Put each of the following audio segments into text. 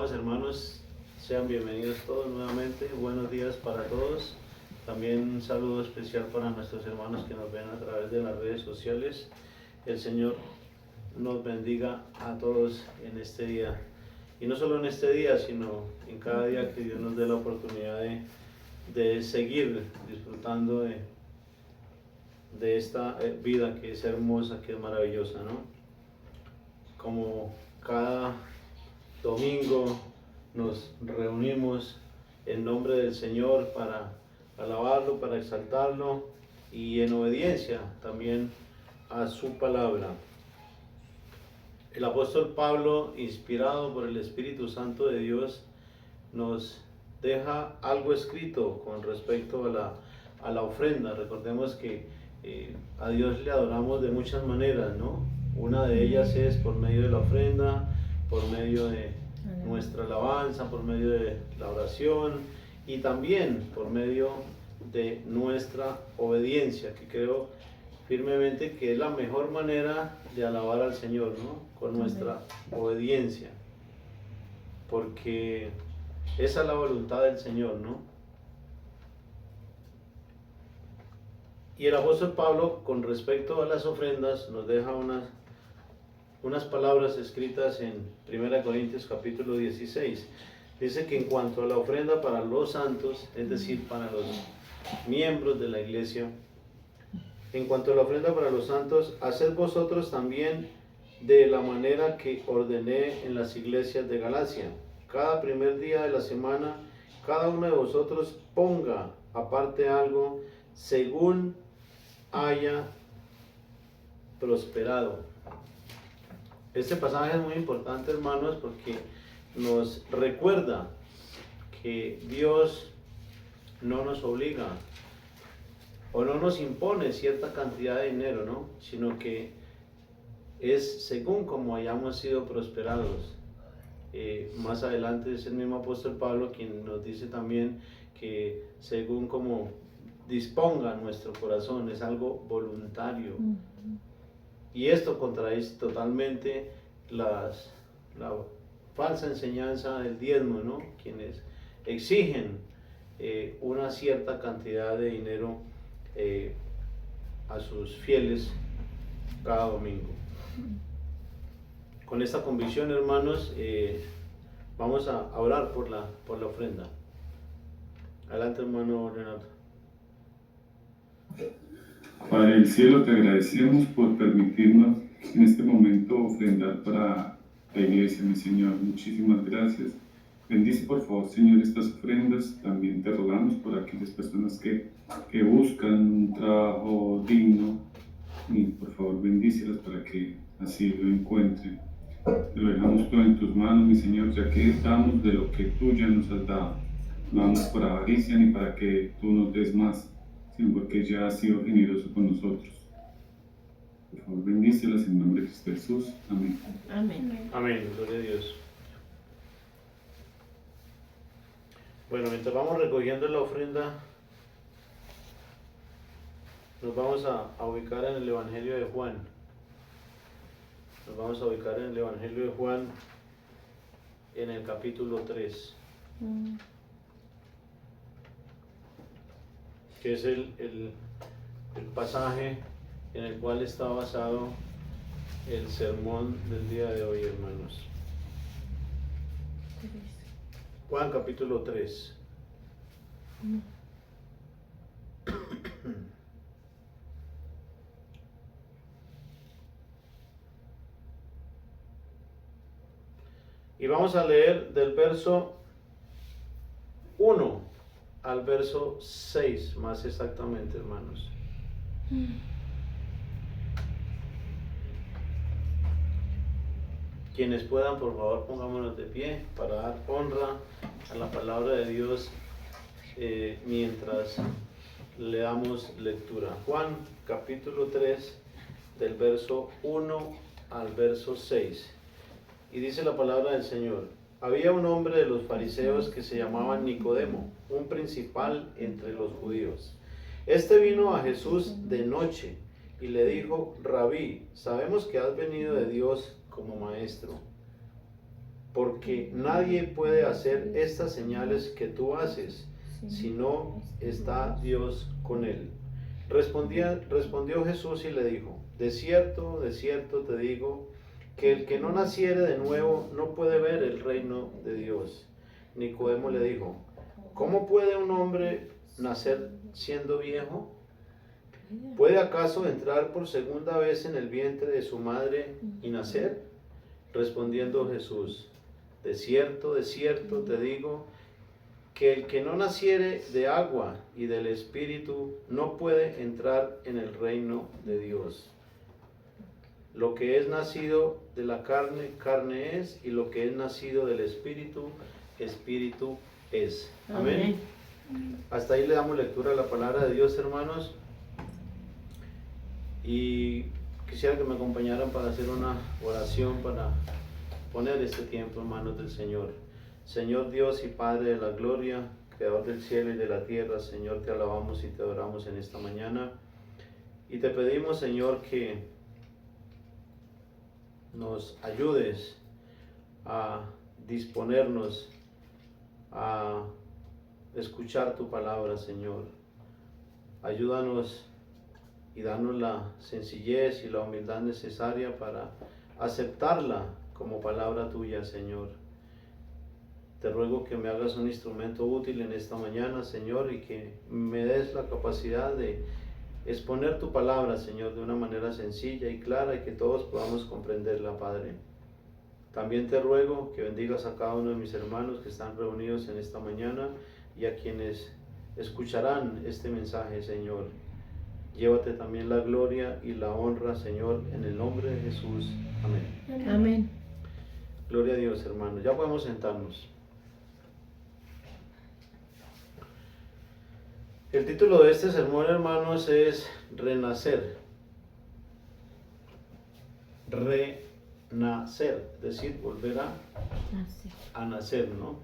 Amados hermanos, sean bienvenidos todos nuevamente. Buenos días para todos. También un saludo especial para nuestros hermanos que nos ven a través de las redes sociales. El Señor nos bendiga a todos en este día. Y no solo en este día, sino en cada día que Dios nos dé la oportunidad de seguir disfrutando de esta vida que es hermosa, que es maravillosa, ¿no? Como cada domingo nos reunimos en nombre del Señor para alabarlo, para exaltarlo y en obediencia también a su palabra. El apóstol Pablo, inspirado por el Espíritu Santo de Dios, nos deja algo escrito con respecto a la ofrenda. Recordemos que a Dios le adoramos de muchas maneras, ¿no? Una de ellas es por medio de la ofrenda, por medio de nuestra alabanza, por medio de la oración y también por medio de nuestra obediencia, que creo firmemente que es la mejor manera de alabar al Señor, ¿no? Con nuestra obediencia, porque esa es la voluntad del Señor, ¿no? Y el apóstol Pablo, con respecto a las ofrendas, nos deja unas palabras escritas en 1 Corintios capítulo 16. Dice que en cuanto a la ofrenda para los santos, es decir, para los miembros de la iglesia, en cuanto a la ofrenda para los santos, haced vosotros también de la manera que ordené en las iglesias de Galacia. Cada primer día de la semana, cada uno de vosotros ponga aparte algo según haya prosperado. Este pasaje es muy importante, hermanos, porque nos recuerda que Dios no nos obliga o no nos impone cierta cantidad de dinero, ¿no? Sino que es según como hayamos sido prosperados. Más adelante es el mismo apóstol Pablo quien nos dice también que según como disponga nuestro corazón, es algo voluntario. Y esto contradice totalmente la falsa enseñanza del diezmo, ¿no? Quienes exigen una cierta cantidad de dinero a sus fieles cada domingo. Con esta convicción, hermanos, vamos a orar por la ofrenda. Adelante, hermano Renato. Padre del cielo, te agradecemos por permitirnos en este momento ofrendar para la iglesia, mi Señor. Muchísimas gracias. Bendice por favor, Señor, estas ofrendas. También te rogamos por aquellas personas que buscan un trabajo digno. Y por favor, bendícelas para que así lo encuentren. Te lo dejamos todo en tus manos, mi Señor, ya que damos de lo que tú ya nos has dado. No damos por avaricia ni para que tú nos des más, sino porque ya has sido generoso con nosotros. Por favor, bendícelas en nombre de Cristo Jesús. Amén. Amén. Amén, gloria a Dios. Bueno, mientras vamos recogiendo la ofrenda, nos vamos a ubicar en el Evangelio de Juan. Nos vamos a ubicar en el Evangelio de Juan, en el capítulo 3. Que es el pasaje en el cual está basado el sermón del día de hoy, hermanos. Juan capítulo 3. Y vamos a leer del verso 1 al verso 6, más exactamente, hermanos. Quienes puedan, por favor, pongámonos de pie para dar honra a la palabra de Dios mientras le damos lectura. Juan capítulo 3, del verso 1 al verso 6. Y dice la palabra del Señor: había un hombre de los fariseos que se llamaba Nicodemo, un principal entre los judíos. Este vino a Jesús de noche y le dijo: Rabí, sabemos que has venido de Dios como maestro, porque nadie puede hacer estas señales que tú haces, si no está Dios con él. Respondió Jesús y le dijo: de cierto te digo, que el que no naciere de nuevo no puede ver el reino de Dios. Nicodemo le dijo: ¿cómo puede un hombre nacer siendo viejo? ¿Puede acaso entrar por segunda vez en el vientre de su madre y nacer? Respondiendo Jesús: de cierto te digo, que el que no naciere de agua y del Espíritu no puede entrar en el reino de Dios. Lo que es nacido de la carne, carne es, y lo que es nacido del Espíritu, Espíritu es. Amén. Hasta ahí le damos lectura a la palabra de Dios, hermanos. Y quisiera que me acompañaran para hacer una oración, para poner este tiempo en manos del Señor. Señor Dios y Padre de la gloria, Creador del cielo y de la tierra, Señor, te alabamos y te adoramos en esta mañana. Y te pedimos, Señor, que nos ayudes a disponernos a escuchar tu palabra, Señor. Ayúdanos y danos la sencillez y la humildad necesaria para aceptarla como palabra tuya, Señor. Te ruego que me hagas un instrumento útil en esta mañana, Señor, y que me des la capacidad de exponer tu palabra, Señor, de una manera sencilla y clara, y que todos podamos comprenderla, Padre. También te ruego que bendigas a cada uno de mis hermanos que están reunidos en esta mañana y a quienes escucharán este mensaje, Señor. Llévate también la gloria y la honra, Señor, en el nombre de Jesús. Amén. Amén. Gloria a Dios, hermanos. Ya podemos sentarnos. El título de este sermón, hermanos, es Renacer. Renacer, es decir, volver a nacer, ¿no?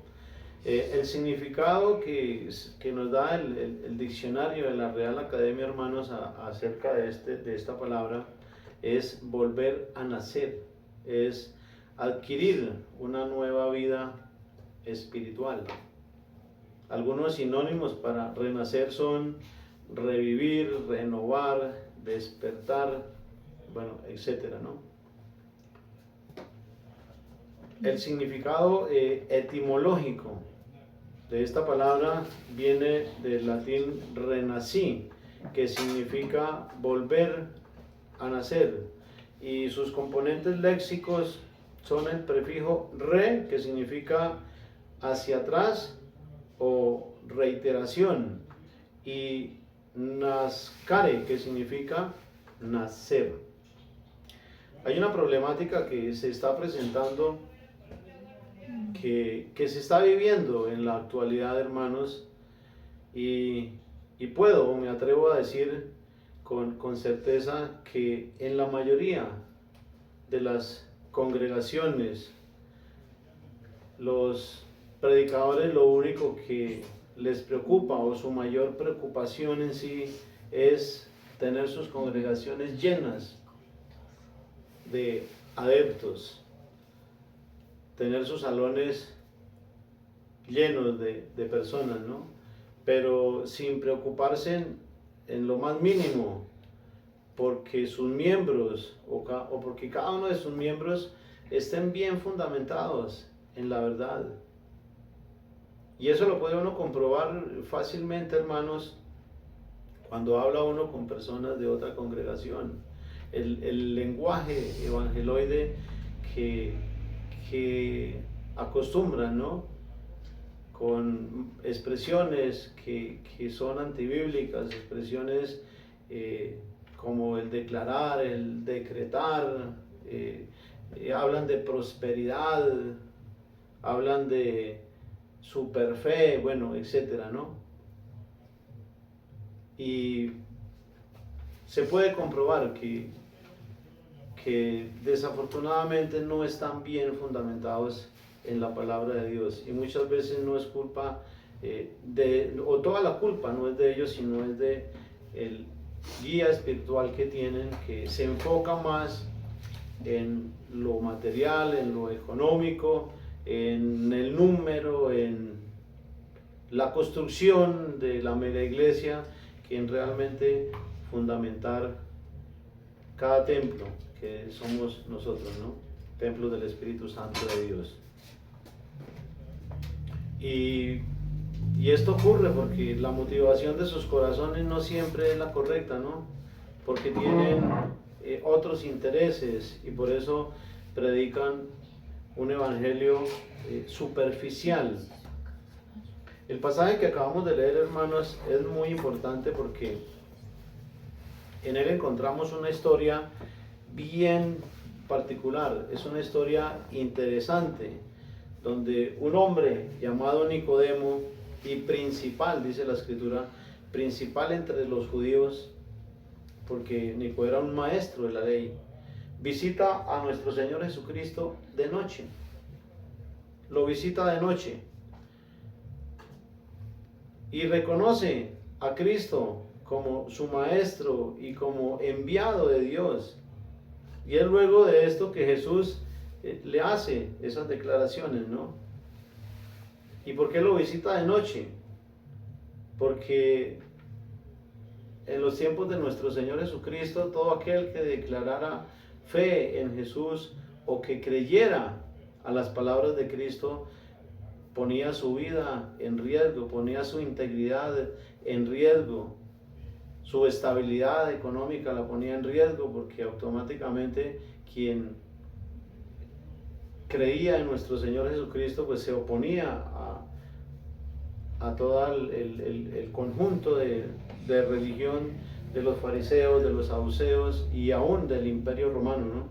El significado que nos da el diccionario de la Real Academia, hermanos, acerca de esta palabra, es volver a nacer, es adquirir una nueva vida espiritual. Algunos sinónimos para renacer son revivir, renovar, despertar, bueno, etcétera, ¿no? El significado etimológico de esta palabra viene del latín renací, que significa volver a nacer, y sus componentes léxicos son el prefijo re, que significa hacia atrás o reiteración, y nascare, que significa nacer. Hay una problemática que se está presentando, que se está viviendo en la actualidad, hermanos, y me atrevo a decir con certeza que en la mayoría de las congregaciones, los predicadores lo único que les preocupa, o su mayor preocupación en sí, es tener sus congregaciones llenas de adeptos, tener sus salones llenos de personas, ¿no? Pero sin preocuparse en lo más mínimo, porque sus miembros, o porque cada uno de sus miembros estén bien fundamentados en la verdad. Y eso lo puede uno comprobar fácilmente, hermanos, cuando habla uno con personas de otra congregación. El lenguaje evangeloide que acostumbran, ¿no? Con expresiones que son antibíblicas, expresiones como el declarar, el decretar, hablan de prosperidad, hablan de superfe, bueno, etcétera, ¿no? Y se puede comprobar que desafortunadamente no están bien fundamentados en la palabra de Dios, y muchas veces no es culpa o toda la culpa no es de ellos, sino es de el guía espiritual que tienen, que se enfoca más en lo material, en lo económico, en el número, en la construcción de la mega iglesia, que en realmente fundamentar cada templo que somos nosotros, ¿no? Templo del Espíritu Santo de Dios. Y esto ocurre porque la motivación de sus corazones no siempre es la correcta, ¿no? Porque tienen otros intereses y por eso predican un evangelio superficial. El pasaje que acabamos de leer, hermanos, es muy importante porque en él encontramos una historia bien particular, es una historia interesante, donde un hombre llamado Nicodemo, y principal, dice la Escritura, principal entre los judíos, porque Nicodemo era un maestro de la ley, visita a nuestro Señor Jesucristo de noche. Lo visita de noche y reconoce a Cristo como su maestro y como enviado de Dios. Y es luego de esto que Jesús le hace esas declaraciones, ¿no? ¿Y por qué lo visita de noche? Porque en los tiempos de nuestro Señor Jesucristo, todo aquel que declarara fe en Jesús o que creyera a las palabras de Cristo, ponía su vida en riesgo, ponía su integridad en riesgo, su estabilidad económica la ponía en riesgo, porque automáticamente quien creía en nuestro Señor Jesucristo pues se oponía a todo el conjunto de religión de los fariseos, de los saduceos y aún del Imperio Romano, ¿no?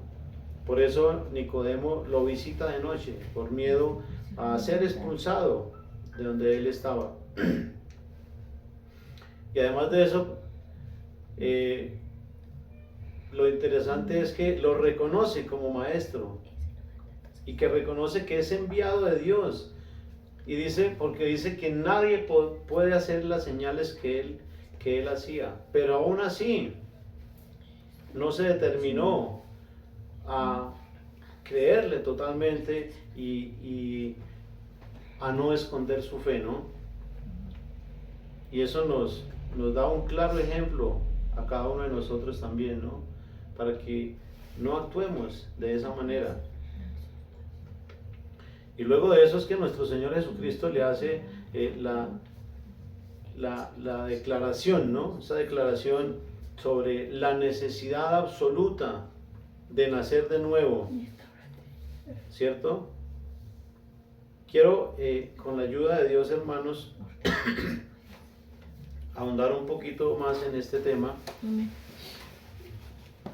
Por eso Nicodemo lo visita de noche, por miedo a ser expulsado de donde él estaba. Y además de eso, lo interesante es que lo reconoce como maestro y que reconoce que es enviado de Dios. Y dice, porque dice que nadie puede hacer las señales que él hacía, pero aún así no se determinó a creerle totalmente y a no esconder su fe, ¿no? Y eso nos da un claro ejemplo a cada uno de nosotros también, ¿no? Para que no actuemos de esa manera. Y luego de eso es que nuestro Señor Jesucristo le hace la declaración, ¿no? Esa declaración sobre la necesidad absoluta de nacer de nuevo, ¿cierto? Quiero, con la ayuda de Dios, hermanos, ahondar un poquito más en este tema,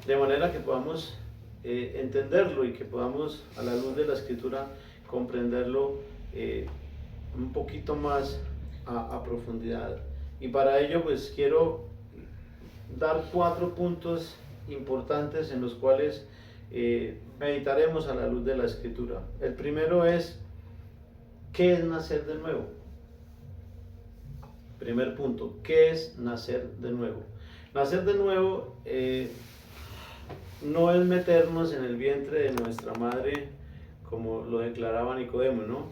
de manera que podamos entenderlo y que podamos, a la luz de la Escritura, comprenderlo un poquito más a profundidad. Y para ello pues quiero dar 4 puntos importantes en los cuales meditaremos a la luz de la Escritura. El primero es, ¿qué es nacer de nuevo? Primer punto, ¿qué es nacer de nuevo? Nacer de nuevo no es meternos en el vientre de nuestra madre, como lo declaraba Nicodemo, ¿no?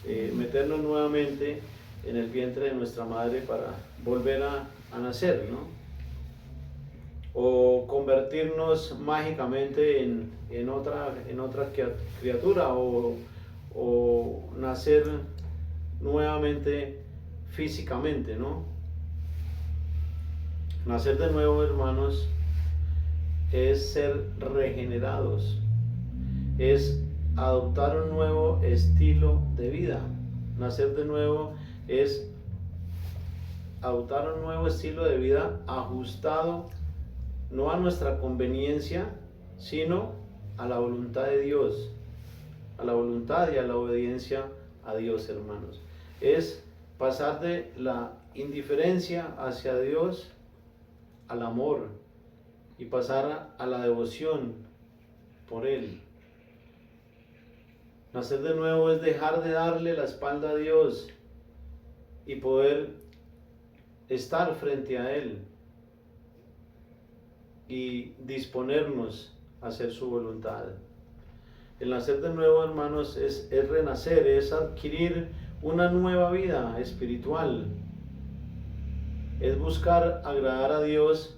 Meternos nuevamente en el vientre de nuestra madre para volver a nacer, ¿no? O convertirnos mágicamente en otra criatura, o nacer nuevamente físicamente, ¿no? Nacer de nuevo, hermanos, es ser regenerados, es adoptar un nuevo estilo de vida. Nacer de nuevo es adoptar un nuevo estilo de vida ajustado no a nuestra conveniencia, sino a la voluntad de Dios, a la voluntad y a la obediencia a Dios, hermanos. Es pasar de la indiferencia hacia Dios al amor y pasar a la devoción por Él. Nacer de nuevo es dejar de darle la espalda a Dios y poder estar frente a Él y disponernos a hacer su voluntad. El nacer de nuevo, hermanos, es renacer, es adquirir una nueva vida espiritual. Es buscar agradar a Dios,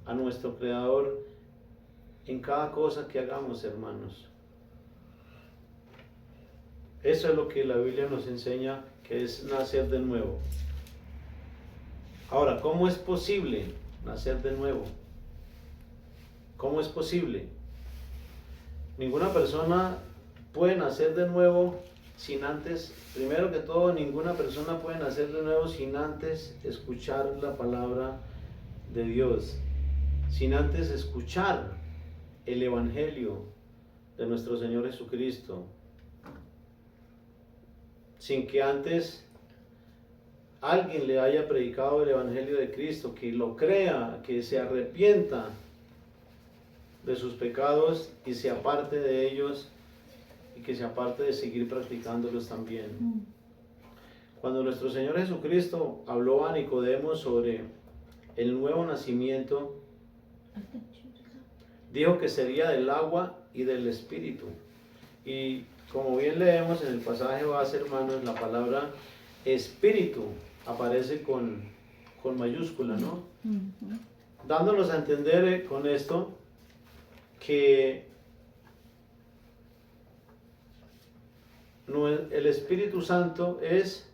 a nuestro Creador, en cada cosa que hagamos, hermanos. Eso es lo que la Biblia nos enseña, que es nacer de nuevo. Ahora, ¿cómo es posible nacer de nuevo? ¿Cómo es posible? Ninguna persona puede nacer de nuevo sin antes, primero que todo, ninguna persona puede nacer de nuevo sin antes escuchar la palabra de Dios, sin antes escuchar el Evangelio de nuestro Señor Jesucristo, sin que antes alguien le haya predicado el Evangelio de Cristo, que lo crea, que se arrepienta de sus pecados y se aparte de ellos, y que se aparte de seguir practicándolos también. Cuando nuestro Señor Jesucristo habló a Nicodemo sobre el nuevo nacimiento, dijo que sería del agua y del Espíritu. Y como bien leemos en el pasaje base, hermanos, la palabra Espíritu aparece con mayúscula, ¿no? Dándonos a entender con esto que el Espíritu Santo es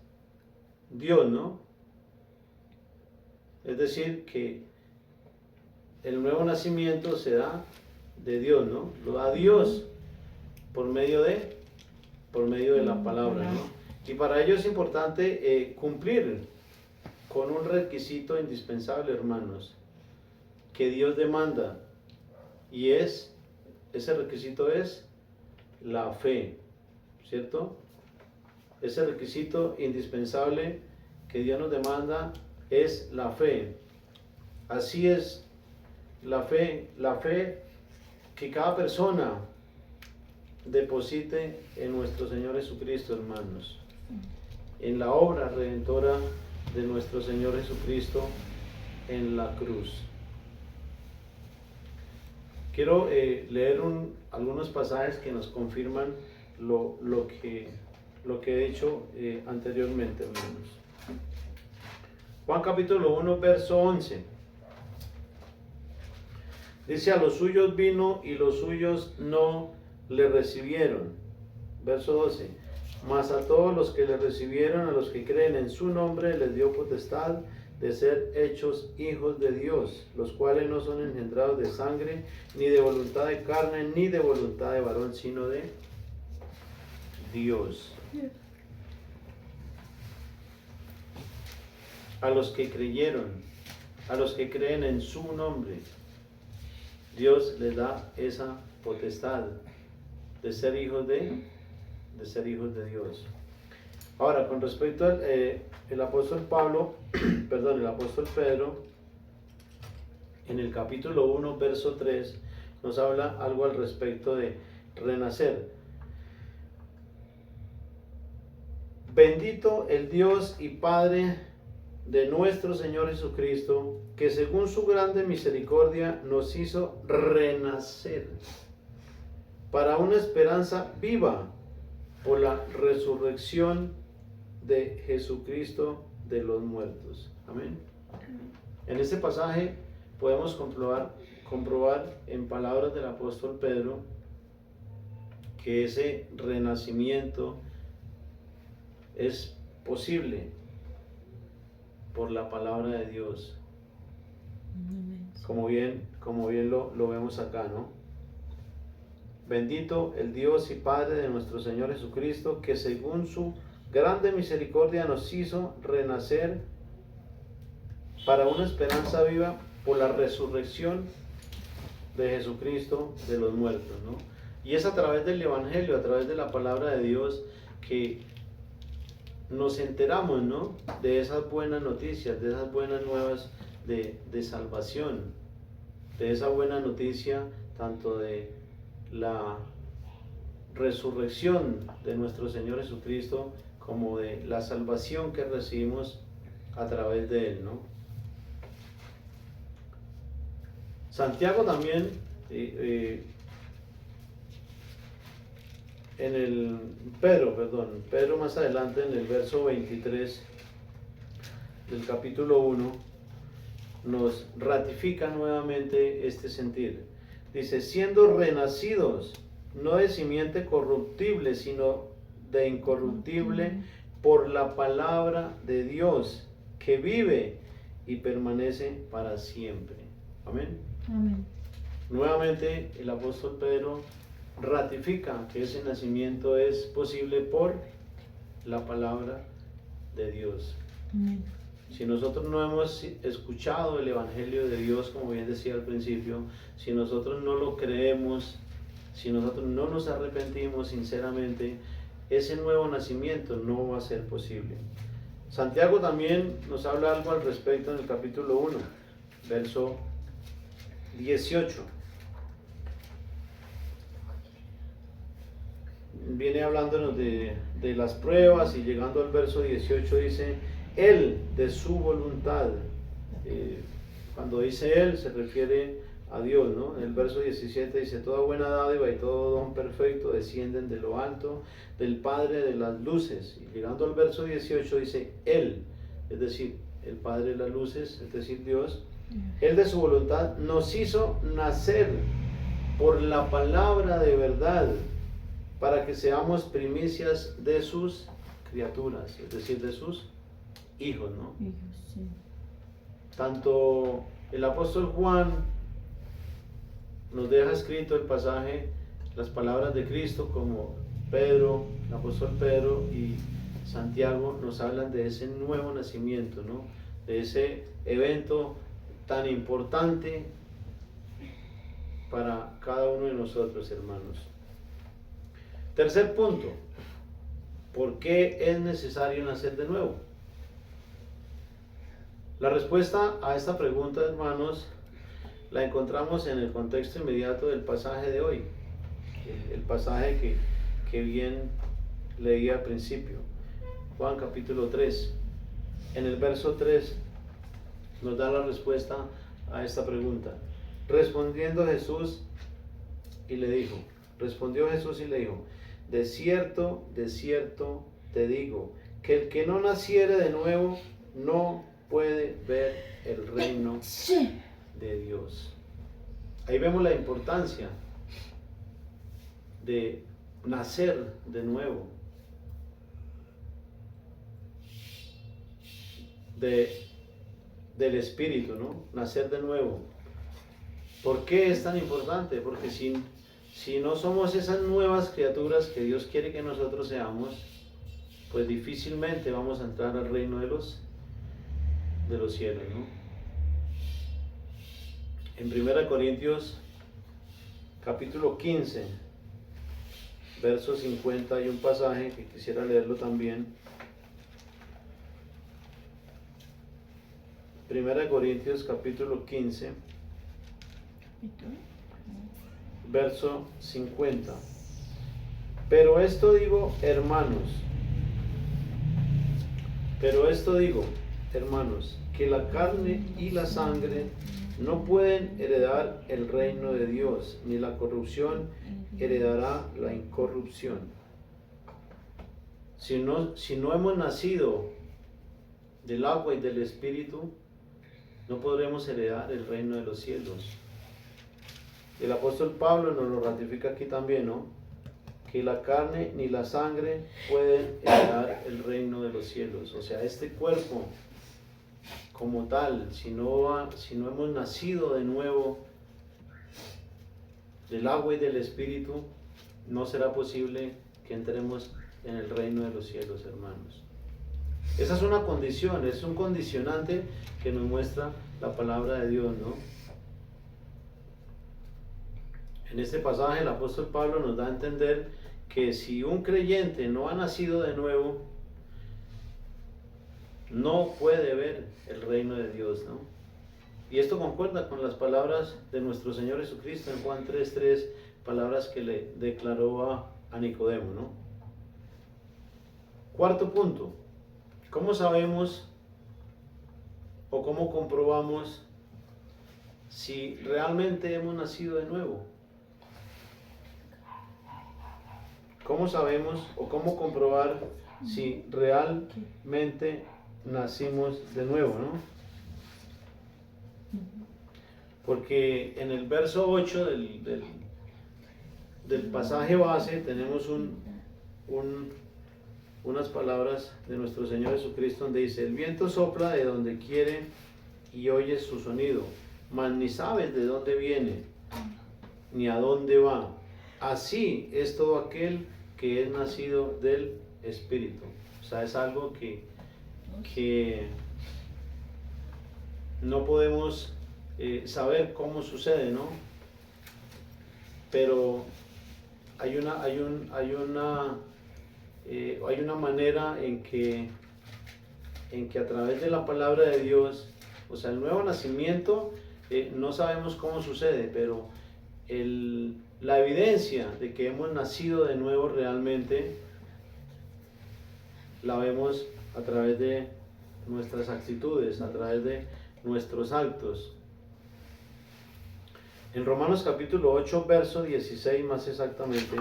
Dios, ¿no? Es decir, que el nuevo nacimiento se da de Dios, ¿no? Lo da Dios por medio de la palabra, ¿no? Y para ello es importante cumplir con un requisito indispensable, hermanos, que Dios demanda, y ese requisito es la fe, ¿cierto? Ese requisito indispensable que Dios nos demanda es la fe. Así es la fe que cada persona deposite en nuestro Señor Jesucristo, hermanos, en la obra redentora de nuestro Señor Jesucristo en la cruz. Quiero leer algunos pasajes que nos confirman lo que he dicho anteriormente, hermanos. Juan capítulo 1, verso 11. Dice: a los suyos vino y los suyos no le recibieron. Verso 12. Mas a todos los que le recibieron, a los que creen en su nombre, les dio potestad de ser hechos hijos de Dios, los cuales no son engendrados de sangre, ni de voluntad de carne, ni de voluntad de varón, sino de Dios. A los que creyeron, a los que creen en su nombre, Dios les da esa potestad de ser hijos de Dios. Ahora, con respecto al el apóstol Pedro, en el capítulo 1, verso 3, nos habla algo al respecto de renacer. Bendito el Dios y Padre de nuestro Señor Jesucristo, que según su grande misericordia nos hizo renacer para una esperanza viva por la resurrección de Jesucristo de los muertos. Amén. En este pasaje podemos comprobar en palabras del apóstol Pedro que ese renacimiento es posible por la palabra de Dios, como bien lo vemos acá, ¿no? Bendito el Dios y Padre de nuestro Señor Jesucristo, que según su grande misericordia nos hizo renacer para una esperanza viva por la resurrección de Jesucristo de los muertos, ¿no? Y es a través del Evangelio, a través de la palabra de Dios, que nos enteramos, ¿no?, de esas buenas noticias, de esas buenas nuevas de salvación, de esa buena noticia tanto de la resurrección de nuestro Señor Jesucristo como de la salvación que recibimos a través de Él, ¿no? Santiago también Pedro más adelante en el verso 23 del capítulo 1 nos ratifica nuevamente este sentir. Dice, siendo renacidos, no de simiente corruptible, sino de incorruptible, por la palabra de Dios, que vive y permanece para siempre. Amén. Amén. Nuevamente el apóstol Pedro ratifica que ese nacimiento es posible por la palabra de Dios. Amén. Si nosotros no hemos escuchado el Evangelio de Dios, como bien decía al principio, si nosotros no lo creemos, si nosotros no nos arrepentimos sinceramente, ese nuevo nacimiento no va a ser posible. Santiago también nos habla algo al respecto en el capítulo 1, verso 18. Viene hablándonos de las pruebas y llegando al verso 18 dice, Él de su voluntad. Cuando dice Él se refiere a Dios, ¿no? En el verso 17 dice, toda buena dádiva y todo don perfecto descienden de lo alto, del Padre de las luces. Y llegando al verso 18 dice, Él, es decir, el Padre de las luces, es decir, Dios, Él de su voluntad nos hizo nacer por la palabra de verdad, para que seamos primicias de sus criaturas, es decir, de sus hijos, ¿no? Hijos, sí. Tanto el apóstol Juan nos deja escrito el pasaje, las palabras de Cristo, como Pedro, el apóstol Pedro y Santiago nos hablan de ese nuevo nacimiento, ¿no? De ese evento tan importante para cada uno de nosotros, hermanos. Tercer punto, ¿por qué es necesario nacer de nuevo? La respuesta a esta pregunta, hermanos, la encontramos en el contexto inmediato del pasaje de hoy, el pasaje que bien leí al principio, Juan capítulo 3. En el verso 3 nos da la respuesta a esta pregunta. Respondió Jesús y le dijo, de cierto te digo, que el que no naciere de nuevo no puede ver el reino de Dios. Ahí vemos la importancia de nacer de nuevo, del Espíritu, ¿no? Nacer de nuevo. ¿Por qué es tan importante? Porque si no somos esas nuevas criaturas que Dios quiere que nosotros seamos, pues difícilmente vamos a entrar al reino de los cielos, ¿no? En 1 Corintios capítulo 15, verso 50, hay un pasaje que quisiera leerlo también. 1 Corintios capítulo 15, verso 50. Pero esto digo, hermanos, que la carne y la sangre no pueden heredar el reino de Dios, ni la corrupción heredará la incorrupción. Si no hemos nacido del agua y del Espíritu, no podremos heredar el reino de los cielos. El apóstol Pablo nos lo ratifica aquí también, ¿no? Que la carne ni la sangre pueden heredar el reino de los cielos. O sea, este cuerpo como tal, si no hemos nacido de nuevo del agua y del Espíritu, no será posible que entremos en el reino de los cielos, hermanos. Esa es una condición, es un condicionante que nos muestra la palabra de Dios, ¿no? En este pasaje el apóstol Pablo nos da a entender que si un creyente no ha nacido de nuevo, no puede ver el reino de Dios, ¿no? Y esto concuerda con las palabras de nuestro Señor Jesucristo en Juan 3:3, palabras que le declaró a Nicodemo, ¿no? Cuarto punto, ¿cómo sabemos o cómo comprobamos si realmente hemos nacido de nuevo? ¿Cómo sabemos o cómo comprobar si realmente nacimos de nuevo, no? Porque en el verso 8 del pasaje base tenemos unas palabras de nuestro Señor Jesucristo donde dice: el viento sopla de donde quiere y oyes su sonido, mas ni sabes de dónde viene ni a dónde va. Así es todo aquel que es nacido del Espíritu. O sea, es algo que no podemos saber cómo sucede, ¿no? Pero hay una manera en que a través de la palabra de Dios, o sea, el nuevo nacimiento, no sabemos cómo sucede, pero la evidencia de que hemos nacido de nuevo realmente la vemos a través de nuestras actitudes, a través de nuestros actos. En Romanos capítulo 8, verso 16 más exactamente,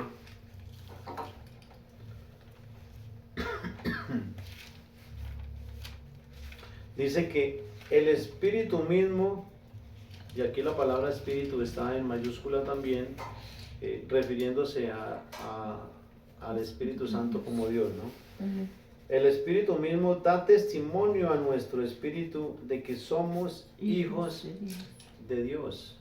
dice que el Espíritu mismo, y aquí la palabra Espíritu está en mayúscula también, refiriéndose al Espíritu Santo como Dios, ¿no? El Espíritu mismo da testimonio a nuestro espíritu de que somos hijos de Dios.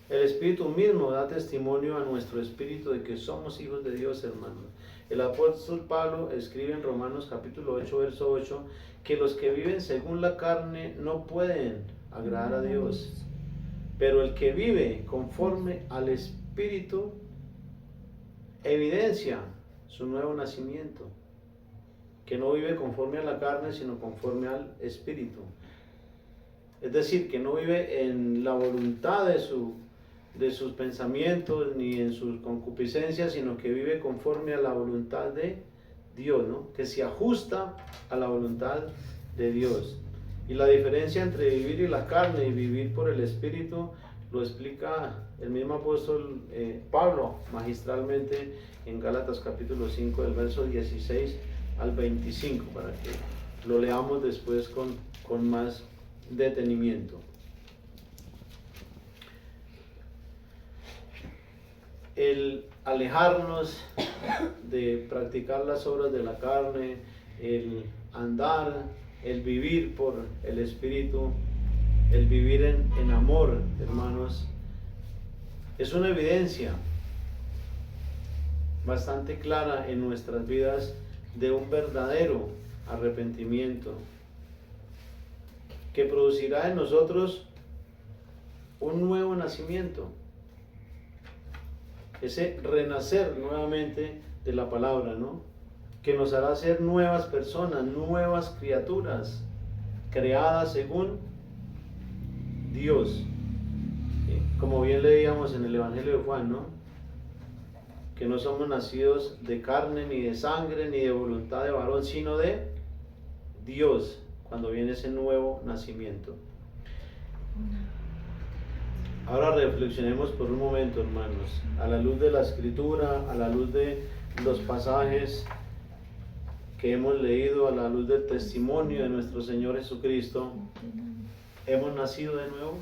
El Espíritu mismo da testimonio a nuestro espíritu de que somos hijos de Dios, hermanos. El apóstol Pablo escribe en Romanos capítulo 8, verso 8, que los que viven según la carne no pueden agradar a Dios, pero el que vive conforme al Espíritu evidencia su nuevo nacimiento, que no vive conforme a la carne, sino conforme al Espíritu. Es decir, que no vive en la voluntad de sus pensamientos ni en sus concupiscencias, sino que vive conforme a la voluntad de Dios, ¿no? Que se ajusta a la voluntad de Dios. Y la diferencia entre vivir y la carne y vivir por el Espíritu lo explica el mismo apóstol Pablo magistralmente en Gálatas capítulo 5 del verso 16 al 25, para que lo leamos después con más detenimiento. El alejarnos de practicar las obras de la carne, el andar, el vivir por el Espíritu, el vivir en amor, hermanos, es una evidencia bastante clara en nuestras vidas de un verdadero arrepentimiento que producirá en nosotros un nuevo nacimiento, ese renacer nuevamente de la palabra, ¿no? Que nos hará ser nuevas personas, nuevas criaturas, creadas según Dios. Como bien leíamos en el Evangelio de Juan, ¿no? Que no somos nacidos de carne, ni de sangre, ni de voluntad de varón, sino de Dios, cuando viene ese nuevo nacimiento. Ahora reflexionemos por un momento, hermanos, a la luz de la Escritura, a la luz de los pasajes que hemos leído, a la luz del testimonio de nuestro Señor Jesucristo. ¿Hemos nacido de nuevo?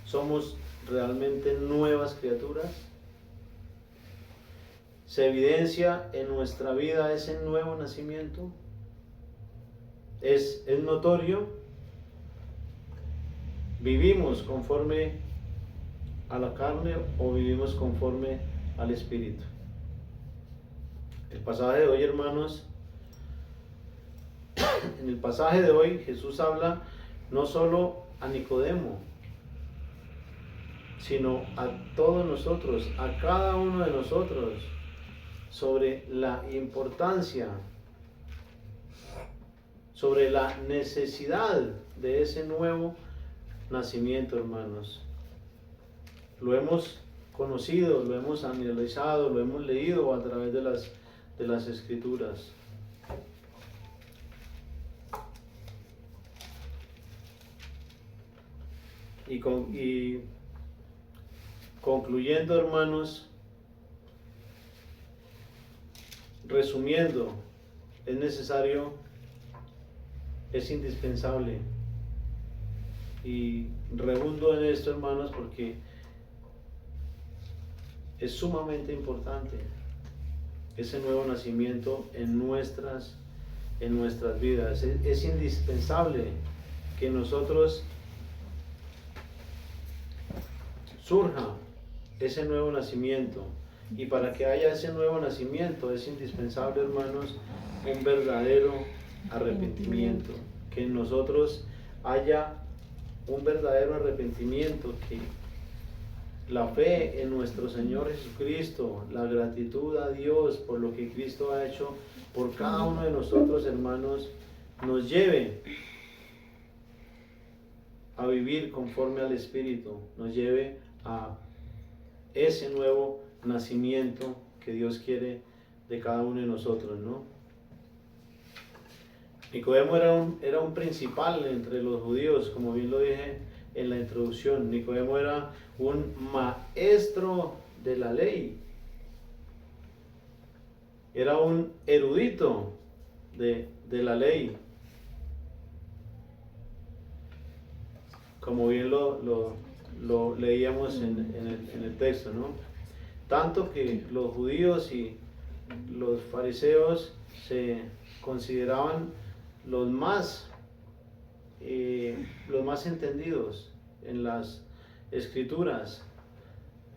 ¿Somos realmente nuevas criaturas? ¿Se evidencia en nuestra vida ese nuevo nacimiento? ¿Es notorio? ¿Vivimos conforme a la carne o vivimos conforme al Espíritu? El pasaje de hoy, hermanos, en el pasaje de hoy Jesús habla no solo a Nicodemo, sino a todos nosotros, a cada uno de nosotros, sobre la importancia, sobre la necesidad de ese nuevo nacimiento, hermanos. Lo hemos conocido, lo hemos analizado, lo hemos leído a través de las Escrituras. Y concluyendo, hermanos, resumiendo, es necesario, es indispensable, y rebundo en esto, hermanos, porque es sumamente importante ese nuevo nacimiento en nuestras vidas. Es indispensable que nosotros surja ese nuevo nacimiento, y para que haya ese nuevo nacimiento es indispensable, hermanos, un verdadero arrepentimiento, que en nosotros haya un verdadero arrepentimiento, que la fe en nuestro Señor Jesucristo, la gratitud a Dios por lo que Cristo ha hecho por cada uno de nosotros, hermanos, nos lleve a vivir conforme al Espíritu, nos lleve a ese nuevo nacimiento que Dios quiere de cada uno de nosotros, ¿no? Nicodemo era un principal entre los judíos, como bien lo dije en la introducción. Nicodemo era un maestro de la ley, era un erudito de la ley, como bien lo leíamos en el texto, ¿no? Tanto que los judíos y los fariseos se consideraban los más entendidos en las escrituras.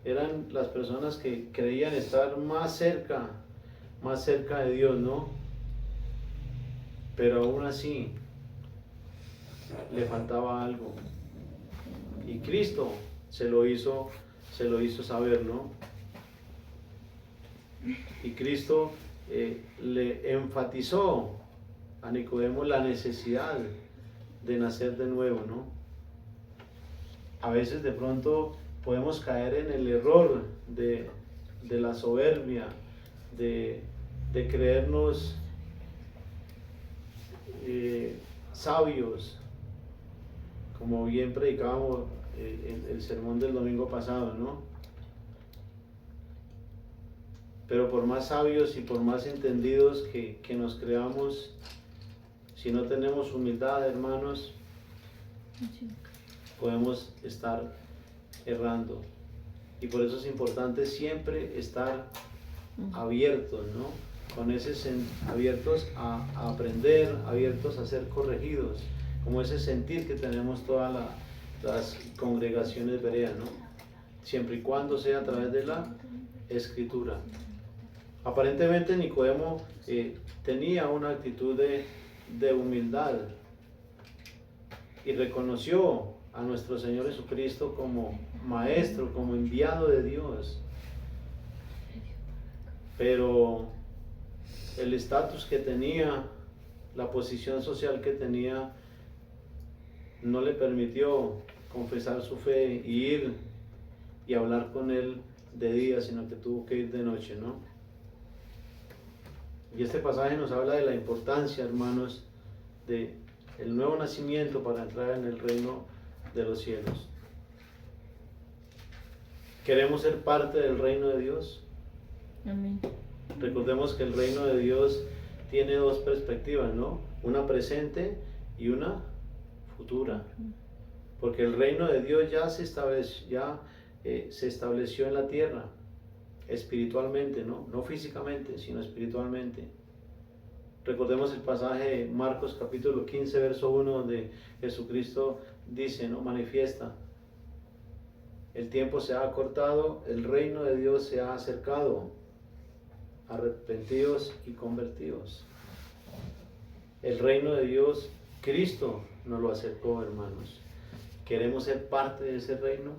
Eran las personas que creían estar más cerca de Dios, ¿no? Pero aún así le faltaba algo, y Cristo se lo hizo saber, ¿no? Y Cristo le enfatizó a Nicodemo la necesidad de nacer de nuevo, ¿no? A veces de pronto podemos caer en el error de la soberbia, de creernos sabios, como bien predicábamos en el sermón del domingo pasado, ¿no? Pero por más sabios y por más entendidos que nos creamos, si no tenemos humildad, hermanos, podemos estar errando. Y por eso es importante siempre estar abiertos, ¿no? Abiertos a aprender, abiertos a ser corregidos, como ese sentir que tenemos todas las congregaciones bereanas, ¿no? Siempre y cuando sea a través de la Escritura. Aparentemente Nicodemo tenía una actitud de humildad y reconoció a nuestro Señor Jesucristo como maestro, como enviado de Dios. Pero el estatus que tenía, la posición social que tenía, no le permitió confesar su fe y ir y hablar con él de día, sino que tuvo que ir de noche, ¿no? Y este pasaje nos habla de la importancia, hermanos, de el nuevo nacimiento para entrar en el reino de los cielos. ¿Queremos ser parte del reino de Dios? Amén. Recordemos que el reino de Dios tiene dos perspectivas, ¿no? Una presente y una futura. Porque el reino de Dios ya se estableció en la tierra, espiritualmente, ¿no? No físicamente, sino espiritualmente. Recordemos el pasaje de Marcos capítulo 15, verso 1, donde Jesucristo dice, ¿no? Manifiesta: el tiempo se ha acortado, el reino de Dios se ha acercado, arrepentidos y convertidos. El reino de Dios, Cristo nos lo acercó, hermanos. ¿Queremos ser parte de ese reino?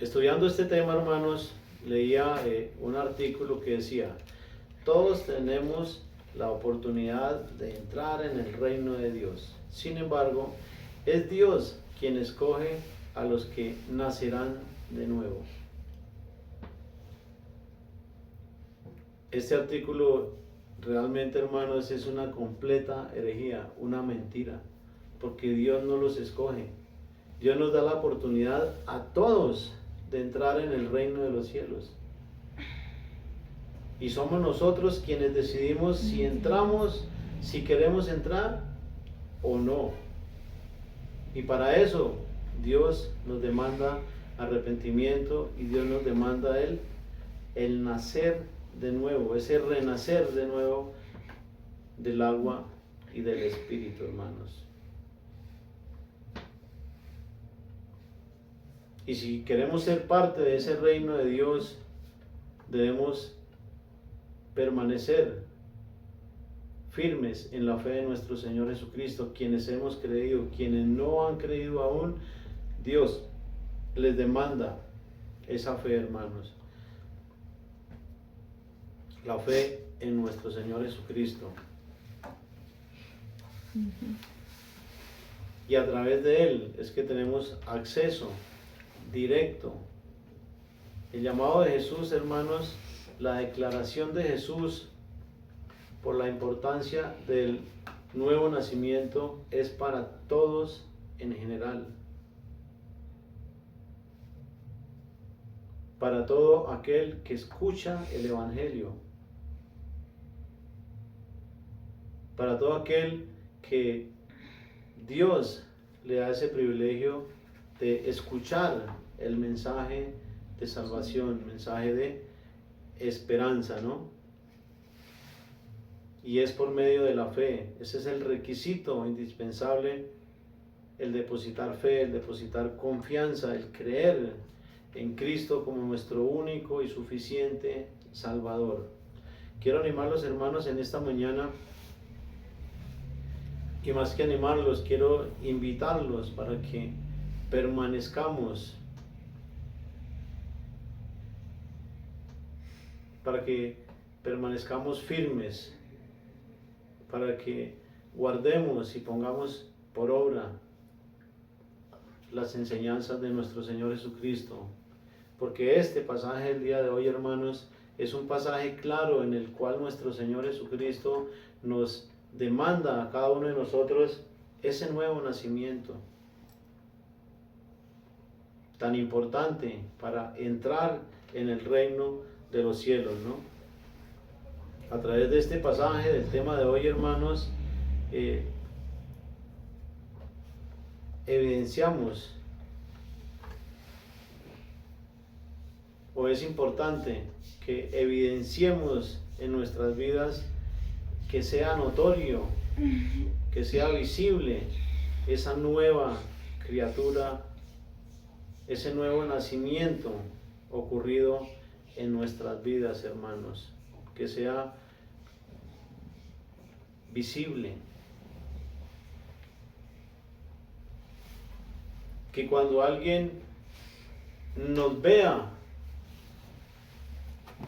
Estudiando este tema, hermanos, leía un artículo que decía: todos tenemos la oportunidad de entrar en el reino de Dios. Sin embargo, es Dios quien escoge a los que nacerán de nuevo. Este artículo realmente, hermanos, es una completa herejía, una mentira, porque Dios no los escoge. Dios nos da la oportunidad a todos de entrar en el reino de los cielos. Y somos nosotros quienes decidimos si entramos, si queremos entrar o no. Y para eso Dios nos demanda arrepentimiento y Dios nos demanda el nacer de nuevo, ese renacer de nuevo del agua y del Espíritu, hermanos. Y si queremos ser parte de ese reino de Dios, debemos permanecer firmes en la fe de nuestro Señor Jesucristo. Quienes hemos creído, quienes no han creído aún, Dios les demanda esa fe, hermanos. La fe en nuestro Señor Jesucristo. Y a través de Él es que tenemos acceso directo. El llamado de Jesús, hermanos, la declaración de Jesús por la importancia del nuevo nacimiento es para todos en general. Para todo aquel que escucha el Evangelio. Para todo aquel que Dios le da ese privilegio de escuchar el mensaje de salvación, mensaje de esperanza, ¿no? Y es por medio de la fe. Ese es el requisito indispensable, el depositar fe, el depositar confianza, el creer en Cristo como nuestro único y suficiente Salvador. Quiero animar a los hermanos en esta mañana, y más que animarlos, quiero invitarlos para que permanezcamos, firmes, para que guardemos y pongamos por obra las enseñanzas de nuestro Señor Jesucristo. Porque este pasaje del día de hoy, hermanos, es un pasaje claro en el cual nuestro Señor Jesucristo nos demanda a cada uno de nosotros ese nuevo nacimiento tan importante para entrar en el reino de los cielos, ¿no? A través de este pasaje del tema de hoy, hermanos, evidenciamos, o es importante que evidenciemos en nuestras vidas, que sea notorio, que sea visible esa nueva criatura, ese nuevo nacimiento ocurrido en nuestras vidas, hermanos, que sea visible, que cuando alguien nos vea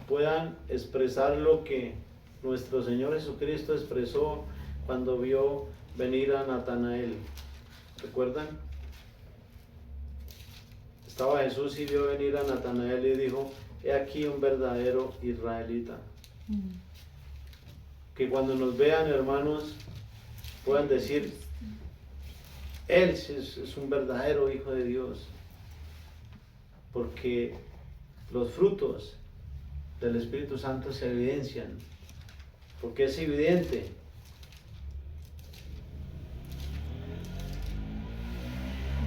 puedan expresar lo que nuestro Señor Jesucristo expresó cuando vio venir a Natanael. ¿Recuerdan? Estaba Jesús y vio venir a Natanael y dijo: he aquí un verdadero israelita. Que cuando nos vean, hermanos, puedan decir: él es un verdadero hijo de Dios. Porque los frutos del Espíritu Santo se evidencian. Porque es evidente.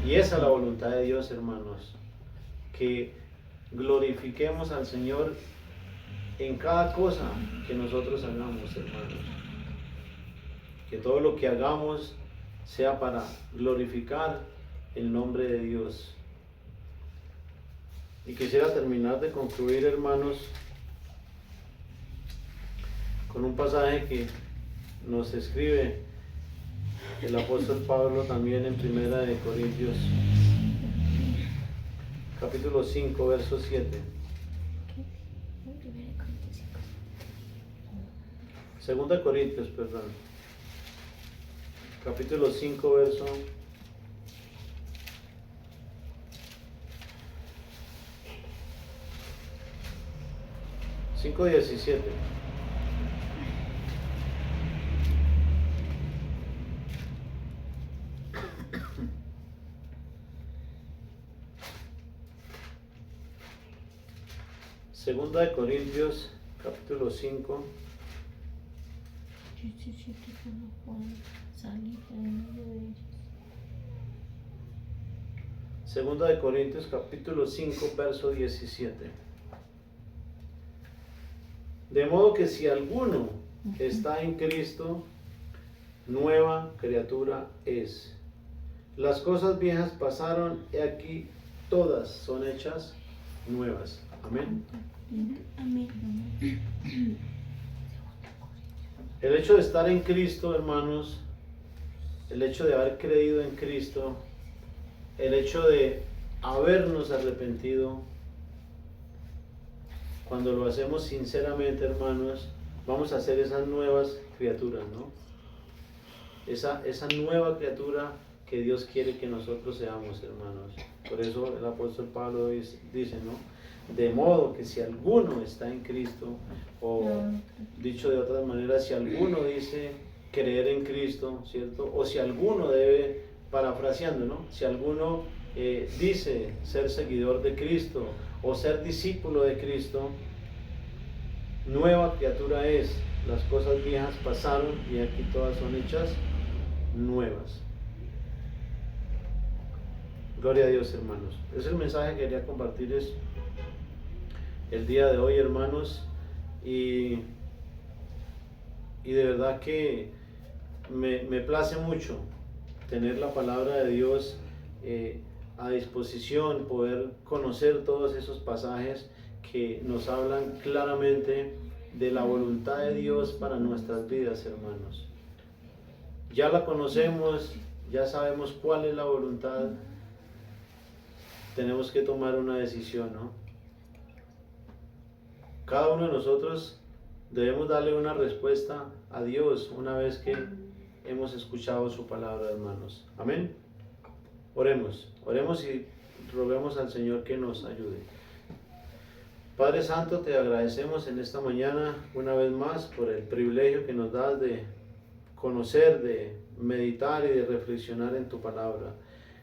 Y esa es la voluntad de Dios, hermanos. Que glorifiquemos al Señor en cada cosa que nosotros hagamos, hermanos. Que todo lo que hagamos sea para glorificar el nombre de Dios. Y quisiera terminar de concluir, hermanos, con un pasaje que nos escribe el apóstol Pablo también en Primera de Corintios, capítulo 5, verso 7. Segunda de Corintios, perdón. Capítulo 5, verso 5:17. Segunda de Corintios, capítulo 5. Segunda de Corintios, capítulo 5, verso 17. De modo que si alguno está en Cristo, nueva criatura es. Las cosas viejas pasaron, y aquí todas son hechas nuevas. Amén. Amén. El hecho de estar en Cristo, hermanos, el hecho de haber creído en Cristo, el hecho de habernos arrepentido, cuando lo hacemos sinceramente, hermanos, vamos a ser esas nuevas criaturas, ¿no? Esa nueva criatura que Dios quiere que nosotros seamos, hermanos. Por eso el apóstol Pablo dice, ¿no? De modo que si alguno está en Cristo, o dicho de otra manera, si alguno dice creer en Cristo, ¿cierto? O si alguno debe, parafraseando, ¿no? Si alguno dice ser seguidor de Cristo o ser discípulo de Cristo, nueva criatura es. Las cosas viejas pasaron y aquí todas son hechas nuevas. Gloria a Dios, hermanos. Es el mensaje que quería compartirles el día de hoy, hermanos, y de verdad que me place mucho tener la palabra de Dios a disposición, poder conocer todos esos pasajes que nos hablan claramente de la voluntad de Dios para nuestras vidas, hermanos. Ya la conocemos, ya sabemos cuál es la voluntad. Tenemos que tomar una decisión, ¿no? Cada uno de nosotros debemos darle una respuesta a Dios una vez que hemos escuchado su palabra, hermanos. Amén. Oremos y roguemos al Señor que nos ayude. Padre Santo, te agradecemos en esta mañana una vez más por el privilegio que nos das de conocer, de meditar y de reflexionar en tu palabra.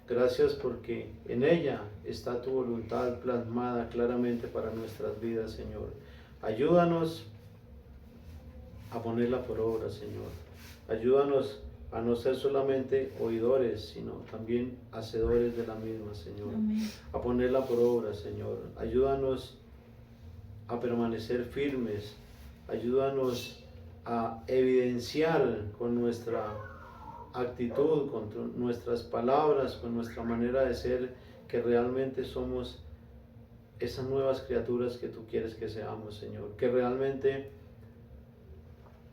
Gracias porque en ella está tu voluntad plasmada claramente para nuestras vidas, Señor. Ayúdanos a ponerla por obra, Señor. Ayúdanos a no ser solamente oidores, sino también hacedores de la misma, Señor. Amén. A ponerla por obra, Señor. Ayúdanos a permanecer firmes. Ayúdanos a evidenciar con nuestra actitud, con nuestras palabras, con nuestra manera de ser, que realmente somos esas nuevas criaturas que tú quieres que seamos, Señor. Que realmente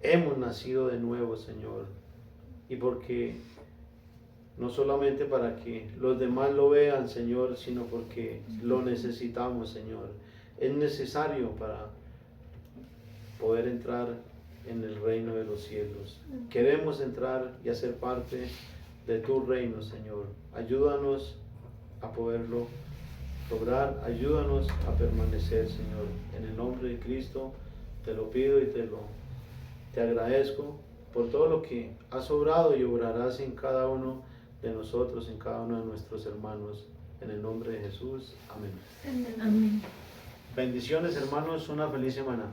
hemos nacido de nuevo, Señor. Y porque no solamente para que los demás lo vean, Señor, sino porque lo necesitamos, Señor. Es necesario para poder entrar en el reino de los cielos. Queremos entrar y hacer parte de tu reino, Señor. Ayúdanos a poderlo lograr, ayúdanos a permanecer, Señor. En el nombre de Cristo te lo pido y te agradezco por todo lo que has obrado y obrarás en cada uno de nosotros, en cada uno de nuestros hermanos. En el nombre de Jesús. Amén. Amén. Bendiciones, hermanos. Una feliz semana.